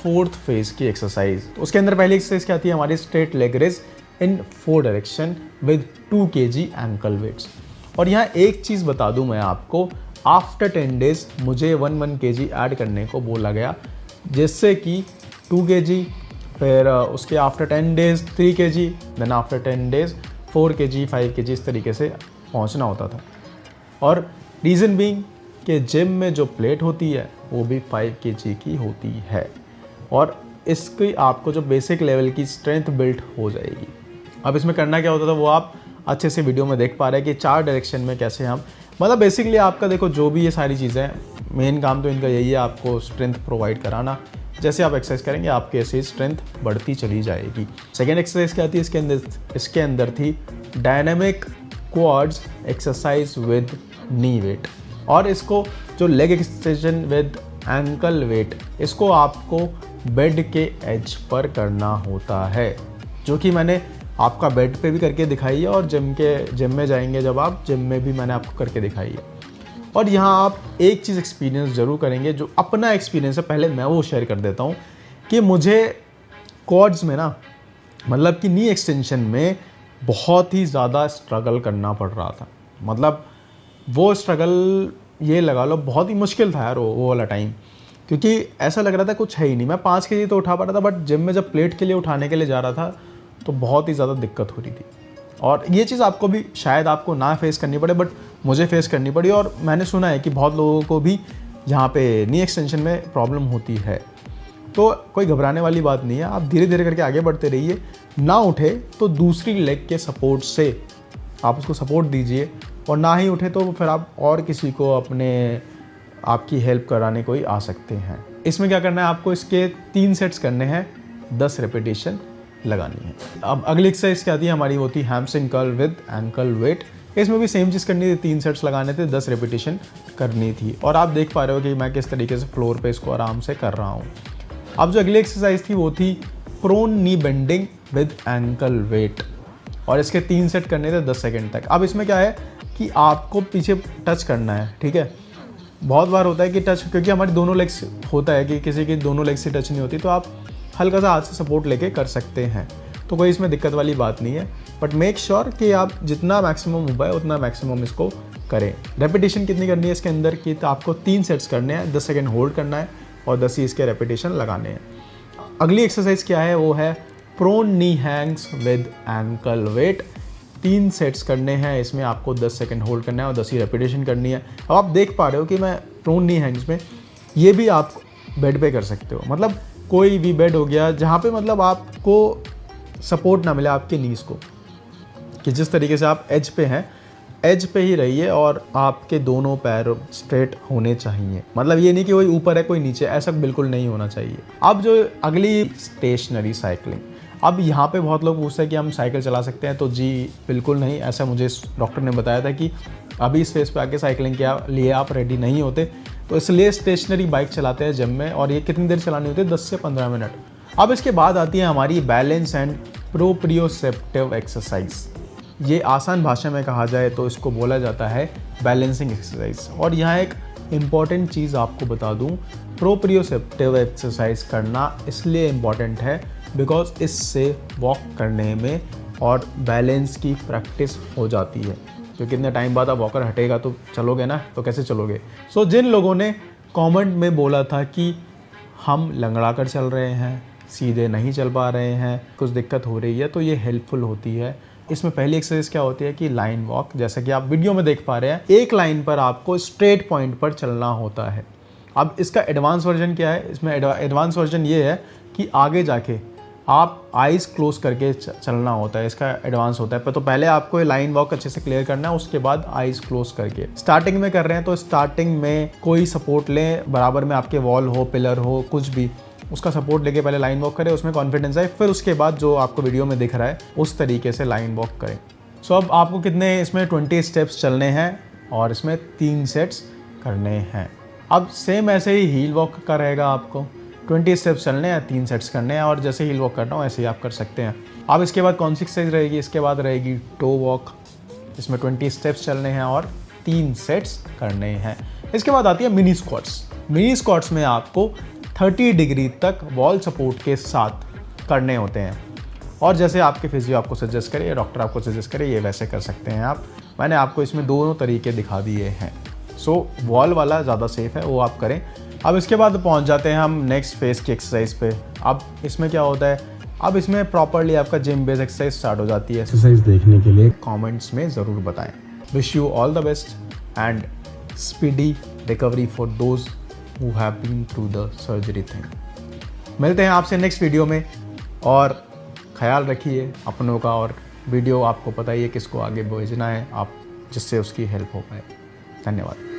Fourth phase की exercise. तो उसके अंदर पहली एक्सरसाइज क्या आती है हमारी, straight leg raise in 4 direction with 2 kg ankle weights. और यहाँ एक चीज़ बता दूँ मैं आपको, आफ्टर 10 डेज मुझे 1 kg ऐड करने को बोला गया, जिससे कि 2 kg, फिर उसके after 10 days 3 kg, then after 10 days 4 kg 5 kg, इस तरीके से पहुँचना होता था। और रीज़न बीइंग कि जिम में जो प्लेट होती है वो भी 5 kg की होती है, और इसकी आपको जो बेसिक लेवल की स्ट्रेंथ बिल्ट हो जाएगी। अब इसमें करना क्या होता था वो आप अच्छे से वीडियो में देख पा रहे हैं कि 4 डायरेक्शन में कैसे हम, मतलब बेसिकली आपका देखो जो भी ये सारी चीज़ें, मेन काम तो इनका यही है आपको स्ट्रेंथ प्रोवाइड कराना। जैसे आप एक्सरसाइज करेंगे आपकी ऐसे स्ट्रेंथ बढ़ती चली जाएगी। सेकेंड एक्सरसाइज क्या थी इसके अंदर थी dynamic quads exercise with knee weight. और इसको जो leg extension with ankle weight, इसको आपको बेड के एज पर करना होता है, जो कि मैंने आपका बेड पे भी करके दिखाई है, और जिम में जाएंगे जब आप, जिम में भी मैंने आपको करके दिखाई है। और यहाँ आप एक चीज़ एक्सपीरियंस ज़रूर करेंगे, जो अपना एक्सपीरियंस है पहले मैं वो शेयर कर देता हूँ कि मुझे क्वाड्स में ना, मतलब कि नी एक्सटेंशन में बहुत ही ज़्यादा स्ट्रगल करना पड़ रहा था। मतलब वो स्ट्रगल ये लगा लो बहुत ही मुश्किल था यार वो वाला टाइम, क्योंकि ऐसा लग रहा था कुछ है ही नहीं। मैं 5 kg तो उठा पा रहा था, बट जिम में जब प्लेट के लिए उठाने के लिए जा रहा था तो बहुत ही ज़्यादा दिक्कत हो रही थी। और ये चीज़ आपको भी शायद आपको ना फेस करनी पड़े, बट मुझे फेस करनी पड़ी। और मैंने सुना है कि बहुत लोगों को भी यहाँ पे नी एक्सटेंशन में प्रॉब्लम होती है, तो कोई घबराने वाली बात नहीं है। आप धीरे धीरे करके आगे बढ़ते रहिए। ना उठे तो दूसरी लेग के सपोर्ट से आप उसको सपोर्ट दीजिए, और ना ही उठे तो फिर आप और किसी को आपकी हेल्प कराने को ही आ सकते हैं। इसमें क्या करना है आपको, इसके 3 सेट्स करने हैं, 10 रेपिटेशन लगानी है। अब अगली एक्सरसाइज क्या आती है हमारी, वो थी hamstring curl with ankle weight. इसमें भी सेम चीज़ करनी थी, 3 सेट्स लगाने थे, 10 रेपिटेशन करनी थी। और आप देख पा रहे हो कि मैं किस तरीके से फ्लोर पे इसको आराम से कर रहा हूँ। अब जो अगली एक्सरसाइज थी वो थी prone knee bending with ankle weight, और इसके 3 सेट करने थे 10 सेकेंड तक। अब इसमें क्या है कि आपको पीछे टच करना है, ठीक है। बहुत बार होता है कि टच, क्योंकि हमारी दोनों लेग्स होता है कि किसी की दोनों लेग्स से टच नहीं होती, तो आप हल्का सा हाथ से सपोर्ट लेके कर सकते हैं, तो कोई इसमें दिक्कत वाली बात नहीं है। बट मेक श्योर कि आप जितना मैक्सिमम हो पाए उतना मैक्सिमम इसको करें। रेपिटेशन कितनी करनी है इसके अंदर की, तो आपको 3 सेट्स करने हैं, 10 सेकेंड होल्ड करना है और 10 ही इसके रेपिटेशन लगाने हैं। अगली एक्सरसाइज क्या है, वो है prone knee hangs with ankle weight. 3 sets करने हैं, इसमें आपको 10 सेकेंड होल्ड करना है और 10 ही रेपिटेशन करनी है। अब आप देख पा रहे हो कि मैं प्रोन नी हैंग्स में, ये भी आप बेड पे कर सकते हो, मतलब कोई भी बेड हो गया जहाँ पे मतलब आपको सपोर्ट ना मिले आपके नीज को, कि जिस तरीके से आप एज पे हैं, एज पे ही रहिए और आपके दोनों पैर स्ट्रेट होने चाहिए। मतलब ये नहीं कि कोई ऊपर है कोई नीचे, ऐसा बिल्कुल नहीं होना चाहिए। अब जो अगली स्टेशनरी साइकिलिंग, अब यहाँ पे बहुत लोग पूछते हैं कि हम साइकिल चला सकते हैं, तो जी बिल्कुल नहीं, ऐसा मुझे डॉक्टर ने बताया था कि अभी इस फेस पे आके साइकिलिंग के लिए आप रेडी नहीं होते, तो इसलिए स्टेशनरी बाइक चलाते हैं जिम में। और ये कितनी देर चलानी होती है, 10 से 15 मिनट। अब इसके बाद आती है हमारी बैलेंस एंड प्रोप्रियोसेप्टिव एक्सरसाइज। ये आसान भाषा में कहा जाए तो इसको बोला जाता है बैलेंसिंग एक्सरसाइज। और यहाँ एक इम्पॉर्टेंट चीज़ आपको बता दूँ, प्रोप्रियोसेप्टिव एक्सरसाइज करना इसलिए इम्पॉर्टेंट है बिकॉज इससे वॉक करने में और बैलेंस की प्रैक्टिस हो जाती है। क्योंकि इतने टाइम बाद आप वॉकर हटेगा तो चलोगे ना, तो कैसे चलोगे। सो जिन लोगों ने कमेंट में बोला था कि हम लंगड़ा कर चल रहे हैं, सीधे नहीं चल पा रहे हैं, कुछ दिक्कत हो रही है, तो ये हेल्पफुल होती है। इसमें पहली एक्सरसाइज क्या होती है कि लाइन वॉक, जैसा कि आप वीडियो में देख पा रहे हैं, एक लाइन पर आपको स्ट्रेट पॉइंट पर चलना होता है। अब इसका एडवांस वर्जन क्या है, इसमें एडवांस वर्जन ये है कि आगे जाके आप आइज़ क्लोज करके चलना होता है, इसका एडवांस होता है। तो पहले आपको ये लाइन वॉक अच्छे से क्लियर करना है, उसके बाद आइज़ क्लोज करके। स्टार्टिंग में कर रहे हैं तो स्टार्टिंग में कोई सपोर्ट लें, बराबर में आपके वॉल हो, पिलर हो, कुछ भी, उसका सपोर्ट लेके पहले लाइन वॉक करें, उसमें कॉन्फिडेंस आए, फिर उसके बाद जो आपको वीडियो में दिख रहा है उस तरीके से लाइन वॉक करें। सो अब आपको कितने इसमें 20 स्टेप्स चलने हैं और इसमें 3 सेट्स करने हैं। अब सेम ऐसे ही हील वॉक का रहेगा, आपको 20 स्टेप्स चलने हैं, 3 सेट्स करने हैं, और जैसे हील वॉक करना हो ऐसे ही आप कर सकते हैं। अब इसके बाद कौन सी एक्सरसाइज रहेगी, इसके बाद रहेगी टो वॉक। इसमें 20 स्टेप्स चलने हैं और 3 सेट्स करने हैं। इसके बाद आती है मिनी स्क्वाट्स। मिनी स्क्वाट्स में आपको 30 डिग्री तक वॉल सपोर्ट के साथ करने होते हैं। और जैसे आपके फिजियो आपको सजेस्ट करे या डॉक्टर आपको सजेस्ट करे, ये वैसे कर सकते हैं आप। मैंने आपको इसमें दोनों तरीके दिखा दिए हैं। सो वॉल वाला ज़्यादा सेफ़ है, वो आप करें। अब इसके बाद पहुंच जाते हैं हम नेक्स्ट फेस की एक्सरसाइज पे। अब इसमें क्या होता है, अब इसमें प्रॉपरली आपका जिम बेस एक्सरसाइज स्टार्ट हो जाती है। एक्सरसाइज देखने के लिए कमेंट्स में ज़रूर बताएं। Wish you all the best and speedy recovery for those who have been through the surgery thing. मिलते हैं आपसे नेक्स्ट वीडियो में, और ख्याल रखिए अपनों का, और वीडियो आपको पता ही है किसको आगे भेजना है आप, जिससे उसकी हेल्प हो पाए। धन्यवाद।